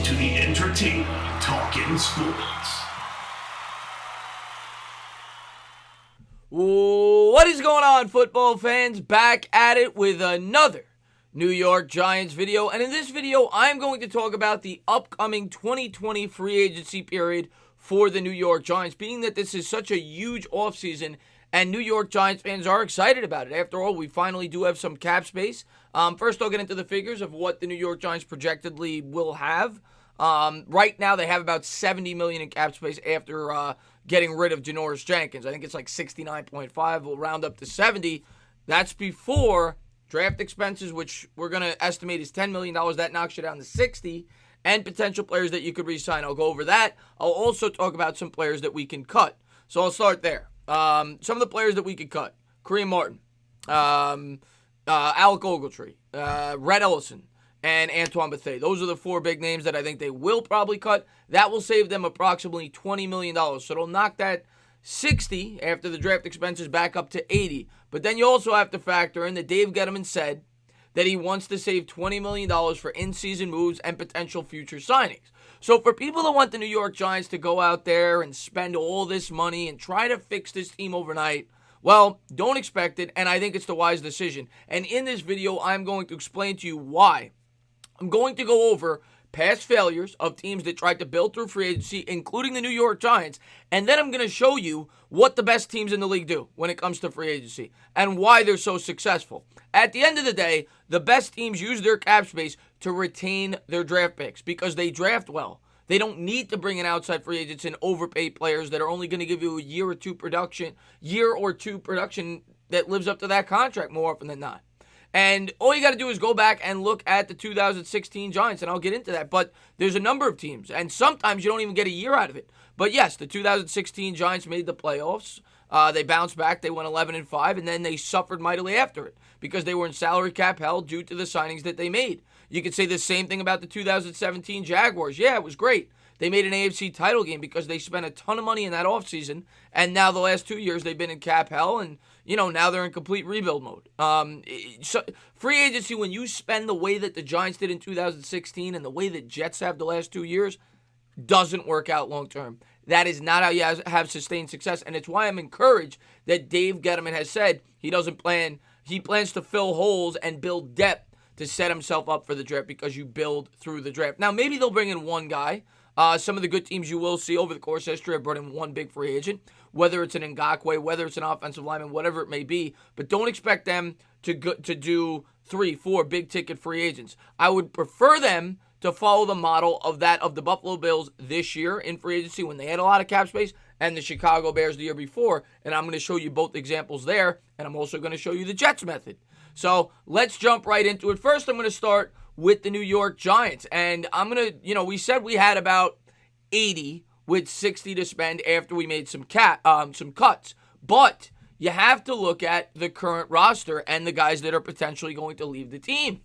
to the entertainment Talking Sports. What is going on, football fans? Back at it with another New York Giants video. And in this video, I'm going to talk about the upcoming 2020 free agency period for the New York Giants, being that this is such a huge offseason and New York Giants fans are excited about it. After all, we finally do have some cap space. First, I'll get into the figures of what the New York Giants projectedly will have. Right now, they have about $70 million in cap space after getting rid of Janoris Jenkins. I think it's like 69.5. We'll round up to 70. That's before draft expenses, which we're going to estimate is $10 million. That knocks you down to 60. And potential players that you could re-sign. I'll go over that. I'll also talk about some players that we can cut. So I'll start there. Some of the players that we could cut. Kareem Martin, Alec Ogletree, Red Ellison, and Antoine Bethea. Those are the four big names that I think they will probably cut. That will save them approximately $20 million. So it'll knock that 60 after the draft expenses back up to 80. But then you also have to factor in that Dave Gettleman said that he wants to save $20 million for in-season moves and potential future signings. So for people that want the New York Giants to go out there and spend all this money and try to fix this team overnight, well, don't expect it, and I think it's the wise decision. And in this video, I'm going to explain to you why. I'm going to go over past failures of teams that tried to build through free agency, including the New York Giants, and then I'm going to show you what the best teams in the league do when it comes to free agency and why they're so successful. At the end of the day, the best teams use their cap space to retain their draft picks because they draft well. They don't need to bring in outside free agents and overpay players that are only going to give you a year or two production that lives up to that contract more often than not. And all you got to do is go back and look at the 2016 Giants, and I'll get into that. But there's a number of teams, and sometimes you don't even get a year out of it. But yes, the 2016 Giants made the playoffs. They bounced back. They went 11-5, and then they suffered mightily after it because they were in salary cap hell due to the signings that they made. You could say the same thing about the 2017 Jaguars. Yeah, it was great. They made an AFC title game because they spent a ton of money in that offseason, and now the last 2 years they've been in cap hell, and now they're in complete rebuild mode. So free agency, when you spend the way that the Giants did in 2016 and the way that Jets have the last 2 years, doesn't work out long term. That is not how you have sustained success, and it's why I'm encouraged that Dave Gettleman has said he plans to fill holes and build depth to set himself up for the draft because you build through the draft. Now, maybe they'll bring in one guy. Some of the good teams you will see over the course of history have brought in one big free agent, whether it's an Ngakoue, whether it's an offensive lineman, whatever it may be. But don't expect them to do 3-4 big-ticket free agents. I would prefer them to follow the model of the Buffalo Bills this year in free agency when they had a lot of cap space and the Chicago Bears the year before. And I'm going to show you both examples there, and I'm also going to show you the Jets method. So let's jump right into it. First, I'm going to start with the New York Giants. And I'm going to, we said we had about 80 with 60 to spend after we made some cuts. But you have to look at the current roster and the guys that are potentially going to leave the team.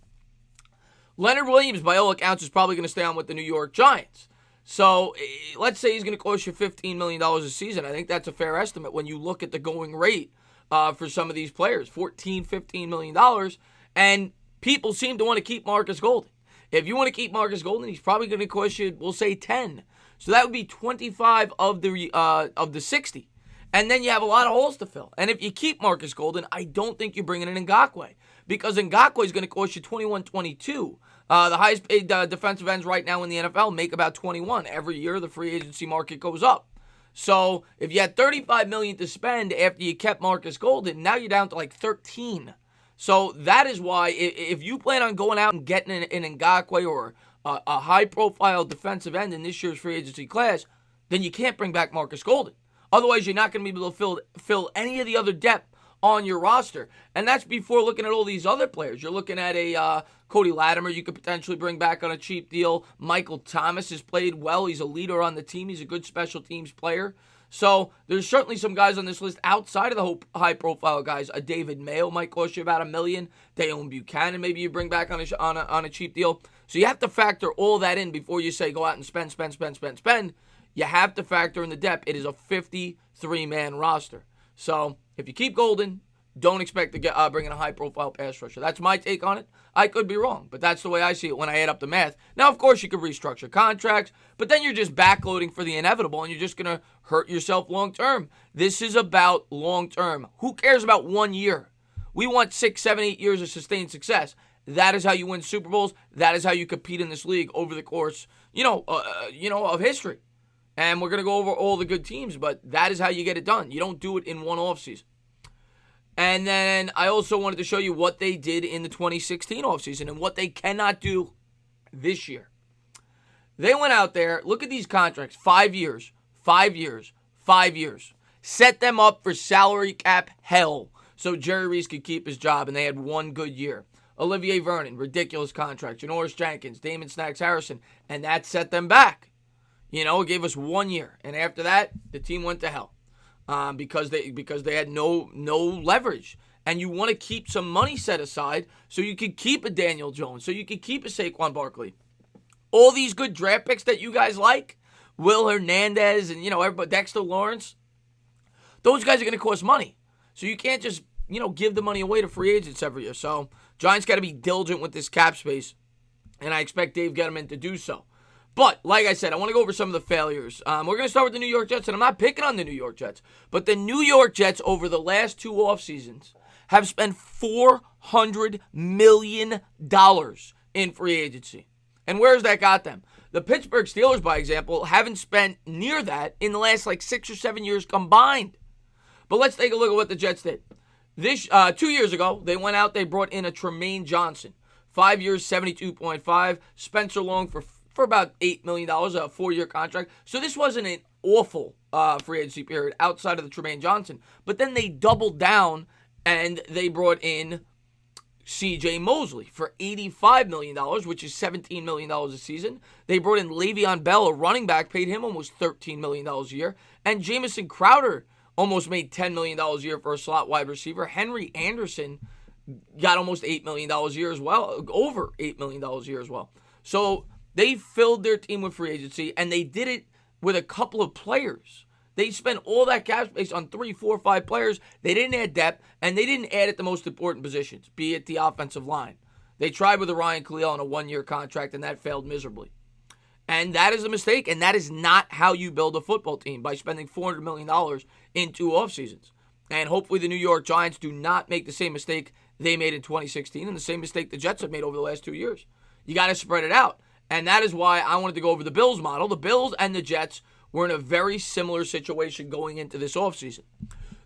Leonard Williams, by all accounts, is probably going to stay on with the New York Giants. So let's say he's going to cost you $15 million a season. I think that's a fair estimate when you look at the going rate for some of these players, $15 million. And people seem to want to keep Marcus Golden. If you want to keep Marcus Golden, he's probably going to cost you, we'll say 10. So that would be 25 of the 60. And then you have a lot of holes to fill. And if you keep Marcus Golden, I don't think you're bringing in Ngakoue because Ngakoue is going to cost you 21-22. The highest paid defensive ends right now in the NFL make about 21. Every year the free agency market goes up. So if you had $35 million to spend after you kept Marcus Golden, now you're down to like 13. So that is why if you plan on going out and getting an Ngakoue or a high-profile defensive end in this year's free agency class, then you can't bring back Marcus Golden. Otherwise, you're not going to be able to fill any of the other depth on your roster. And that's before looking at all these other players. You're looking at a Cody Latimer you could potentially bring back on a cheap deal. Michael Thomas has played well. He's a leader on the team. He's a good special teams player. So there's certainly some guys on this list outside of the high-profile guys. A David Mayo might cost you about $1 million. Dale Buchanan maybe you bring back on a cheap deal. So you have to factor all that in before you say go out and spend. You have to factor in the depth. It is a 53-man roster. So if you keep Golden, don't expect to get bring in a high-profile pass rusher. That's my take on it. I could be wrong, but that's the way I see it when I add up the math. Now, of course, you could restructure contracts, but then you're just backloading for the inevitable, and you're just going to hurt yourself long-term. This is about long-term. Who cares about 1 year? We want 6, 7, 8 years of sustained success. That is how you win Super Bowls. That is how you compete in this league over the course, of history. And we're going to go over all the good teams, but that is how you get it done. You don't do it in one offseason. And then I also wanted to show you what they did in the 2016 offseason and what they cannot do this year. They went out there, look at these contracts, 5 years, 5 years, 5 years. Set them up for salary cap hell so Jerry Reese could keep his job, and they had one good year. Olivier Vernon, ridiculous contract. Janoris Jenkins, Damon Snacks Harrison, and that set them back. It gave us 1 year, and after that, the team went to hell. Because they had no leverage. And you want to keep some money set aside so you can keep a Daniel Jones, so you can keep a Saquon Barkley. All these good draft picks that you guys like, Will Hernandez and, everybody, Dexter Lawrence, those guys are going to cost money. So you can't just, give the money away to free agents every year. So Giants got to be diligent with this cap space, and I expect Dave Gettleman to do so. But, like I said, I want to go over some of the failures. We're going to start with the New York Jets, and I'm not picking on the New York Jets. But the New York Jets, over the last 2 off seasons, have spent $400 million in free agency. And where has that got them? The Pittsburgh Steelers, by example, haven't spent near that in the last 6 or 7 years combined. But let's take a look at what the Jets did. 2 years ago, they went out, they brought in a Tremaine Johnson. 5 years, $72.5. Spencer Long for about $8 million, a 4-year contract. So this wasn't an awful free agency period outside of the Tremaine Johnson. But then they doubled down and they brought in C.J. Mosley for $85 million, which is $17 million a season. They brought in Le'Veon Bell, a running back, paid him almost $13 million a year. And Jamison Crowder almost made $10 million a year for a slot wide receiver. Henry Anderson got almost $8 million a year as well, over $8 million a year as well. So they filled their team with free agency, and they did it with a couple of players. They spent all that cap space on 3, 4, 5 players. They didn't add depth, and they didn't add at the most important positions, be it the offensive line. They tried with Ryan Khalil on a 1-year contract, and that failed miserably. And that is a mistake, and that is not how you build a football team, by spending $400 million in 2 offseasons. And hopefully the New York Giants do not make the same mistake they made in 2016 and the same mistake the Jets have made over the last 2 years. You got to spread it out. And that is why I wanted to go over the Bills model. The Bills and the Jets were in a very similar situation going into this offseason.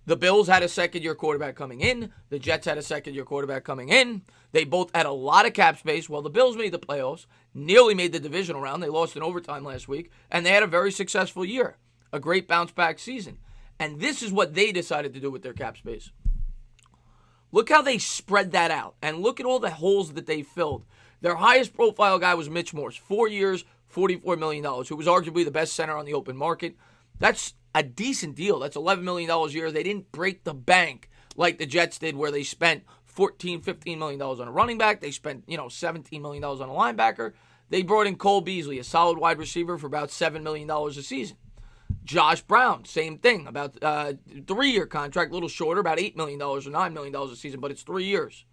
The Bills had a second-year quarterback coming in. The Jets had a second-year quarterback coming in. They both had a lot of cap space. Well, the Bills made the playoffs, nearly made the divisional round. They lost in overtime last week, and they had a very successful year, a great bounce-back season. And this is what they decided to do with their cap space. Look how they spread that out, and look at all the holes that they filled. Their highest profile guy was Mitch Morse, 4 years, $44 million, who was arguably the best center on the open market. That's a decent deal. That's $11 million a year. They didn't break the bank like the Jets did, where they spent $14, $15 million on a running back. They spent, $17 million on a linebacker. They brought in Cole Beasley, a solid wide receiver, for about $7 million a season. Josh Brown, same thing, about a 3-year contract, a little shorter, about $8 million or $9 million a season, but it's 3 years.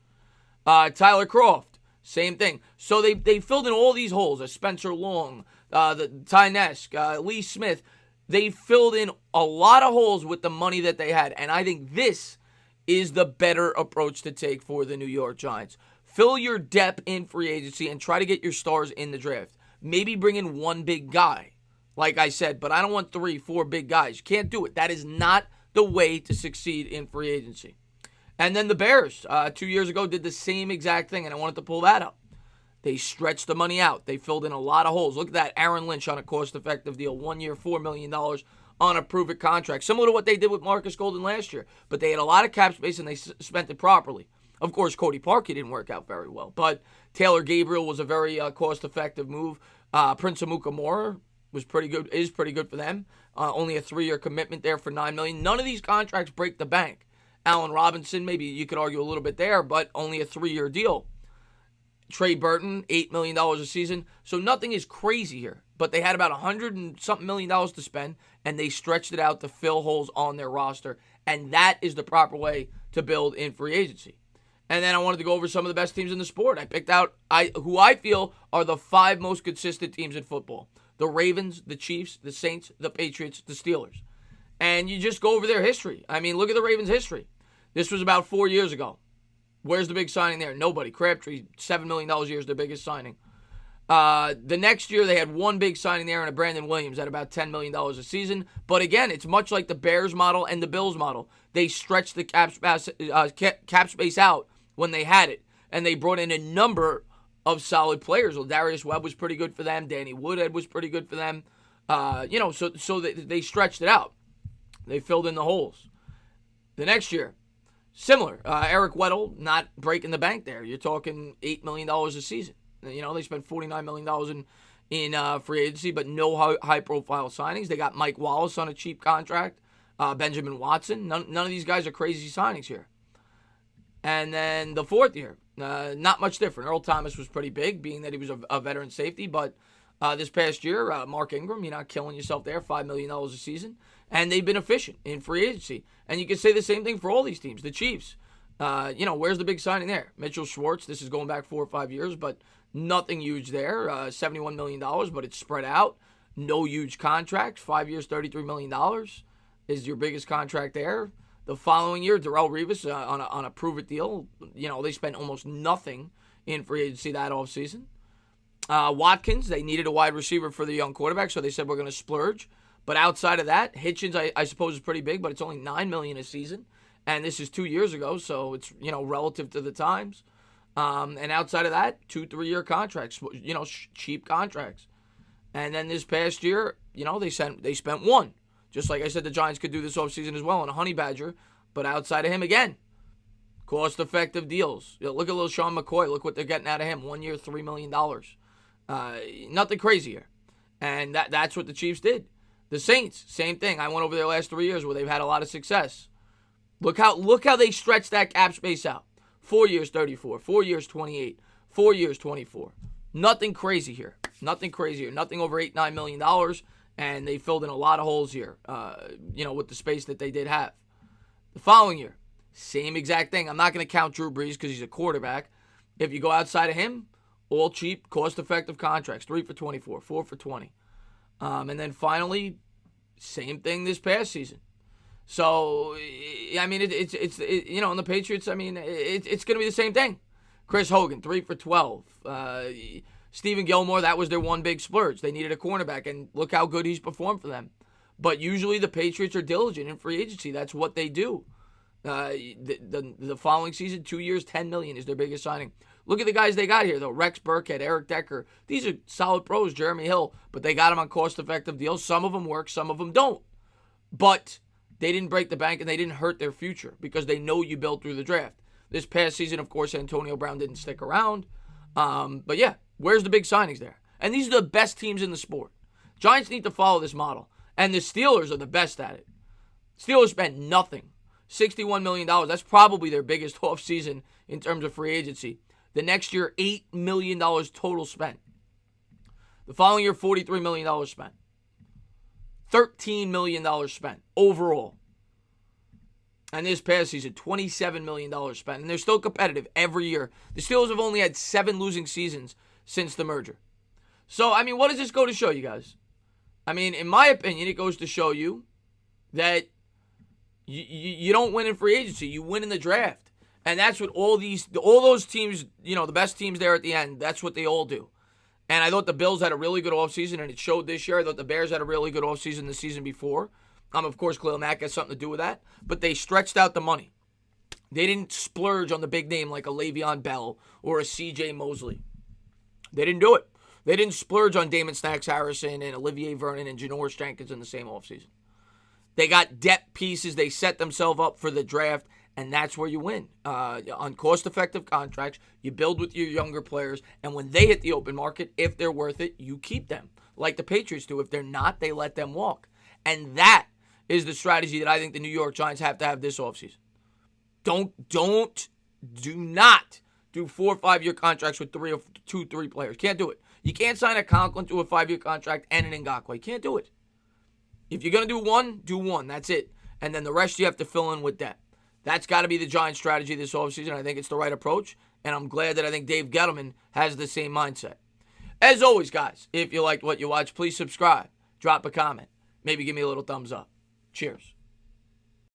Tyler Kroft, same thing. So they filled in all these holes. Spencer Long, the Ty Nesk, Lee Smith. They filled in a lot of holes with the money that they had. And I think this is the better approach to take for the New York Giants. Fill your depth in free agency and try to get your stars in the draft. Maybe bring in one big guy, like I said, but I don't want 3, 4 big guys. You can't do it. That is not the way to succeed in free agency. And then the Bears, 2 years ago, did the same exact thing, and I wanted to pull that up. They stretched the money out. They filled in a lot of holes. Look at that. Aaron Lynch on a cost-effective deal. 1 year, $4 million on a prove-it contract. Similar to what they did with Marcus Golden last year. But they had a lot of cap space, and they spent it properly. Of course, Cody Parkey didn't work out very well. But Taylor Gabriel was a very cost-effective move. Prince Amukamara was pretty good, is pretty good for them. Only a 3-year commitment there for $9 million. None of these contracts break the bank. Allen Robinson, maybe you could argue a little bit there, but only a 3-year deal. Trey Burton, $8 million a season. So nothing is crazy here. But they had about $100 and something million to spend, and they stretched it out to fill holes on their roster. And that is the proper way to build in free agency. And then I wanted to go over some of the best teams in the sport. I picked out who I feel are the 5 most consistent teams in football. The Ravens, the Chiefs, the Saints, the Patriots, the Steelers. And you just go over their history. I mean, look at the Ravens' history. This was about 4 years ago. Where's the big signing there? Nobody. Crabtree, $7 million a year is their biggest signing. The next year, they had one big signing there and a Brandon Williams at about $10 million a season. But again, it's much like the Bears model and the Bills model. They stretched the cap space out when they had it. And they brought in a number of solid players. Well, Darius Webb was pretty good for them. Danny Woodhead was pretty good for them. So they stretched it out. They filled in the holes. The next year, similar. Eric Weddle not breaking the bank there. You're talking $8 million a season. They spent $49 million in free agency, but no high-profile signings. They got Mike Wallace on a cheap contract. Benjamin Watson. None of these guys are crazy signings here. And then the fourth year, not much different. Earl Thomas was pretty big, being that he was a veteran safety. But this past year, Mark Ingram, you're not killing yourself there, $5 million a season. And they've been efficient in free agency. And you can say the same thing for all these teams. The Chiefs, where's the big signing there? Mitchell Schwartz, this is going back 4 or 5 years, but nothing huge there. $71 million, but it's spread out. No huge contract. 5 years, $33 million is your biggest contract there. The following year, Darrelle Revis on a prove-it deal. They spent almost nothing in free agency that offseason. Watkins, they needed a wide receiver for the young quarterback, so they said we're going to splurge. But outside of that, Hitchens, I suppose, is pretty big, but it's only $9 million a season. And this is 2 years ago, so it's, relative to the times. And outside of that, 2-3 year contracts, cheap contracts. And then this past year, they spent one. Just like I said, the Giants could do this offseason as well on a Honey Badger. But outside of him, again, cost-effective deals. Look at little Sean McCoy. Look what they're getting out of him. 1 year, $3 million. Nothing crazy here. And that's what the Chiefs did. The Saints, same thing. I went over their last 3 years where they've had a lot of success. Look how they stretched that cap space out. 4 years, 34. 4 years, 28. 4 years, 24. Nothing crazy here. Nothing over $8-9 million. And they filled in a lot of holes here, with the space that they did have. The following year, same exact thing. I'm not going to count Drew Brees because he's a quarterback. If you go outside of him, all cheap, cost-effective contracts. 3 for 24, 4 for 20. And then finally, same thing this past season. So, I mean, it's in the Patriots, I mean, it's going to be the same thing. Chris Hogan, 3 for 12. Stephen Gilmore, that was their one big splurge. They needed a cornerback, and look how good he's performed for them. But usually the Patriots are diligent in free agency. That's what they do. The following season, 2 years, $10 million is their biggest signing. Look at the guys they got here, though. Rex Burkhead, Eric Decker. These are solid pros, Jeremy Hill. But they got them on cost-effective deals. Some of them work, some of them don't. But they didn't break the bank, and they didn't hurt their future because they know you build through the draft. This past season, of course, Antonio Brown didn't stick around. But yeah, where's the big signings there? And these are the best teams in the sport. Giants need to follow this model. And the Steelers are the best at it. Steelers spent nothing. $61 million. That's probably their biggest offseason in terms of free agency. The next year, $8 million total spent. The following year, $43 million spent. $13 million spent overall. And this past season, $27 million spent. And they're still competitive every year. The Steelers have only had 7 losing seasons since the merger. So, I mean, what does this go to show you guys? I mean, in my opinion, it goes to show you that you don't win in free agency. You win in the draft. And that's what all those teams, the best teams there at the end, that's what they all do. And I thought the Bills had a really good offseason, and it showed this year. I thought the Bears had a really good offseason the season before. Of course, Khalil Mack has something to do with that. But they stretched out the money. They didn't splurge on the big name like a Le'Veon Bell or a C.J. Mosley. They didn't do it. They didn't splurge on Damon Snacks Harrison and Olivier Vernon and Janoris Jenkins in the same offseason. They got depth pieces. They set themselves up for the draft, and that's where you win. On cost-effective contracts, you build with your younger players, and when they hit the open market, if they're worth it, you keep them, like the Patriots do. If they're not, they let them walk. And that is the strategy that I think the New York Giants have to have this offseason. Do not do 4 or 5 year contracts with 3 players. Can't do it. You can't sign a Conklin to a 5-year contract and an Ngakoue. You can't do it. If you're going to do one, do one. That's it. and then the rest you have to fill in with depth. That's got to be the Giants' strategy this offseason. I think it's the right approach, and I'm glad that I think Dave Gettleman has the same mindset. As always, guys, if you liked what you watched, please subscribe, drop a comment, maybe give me a little thumbs up. Cheers.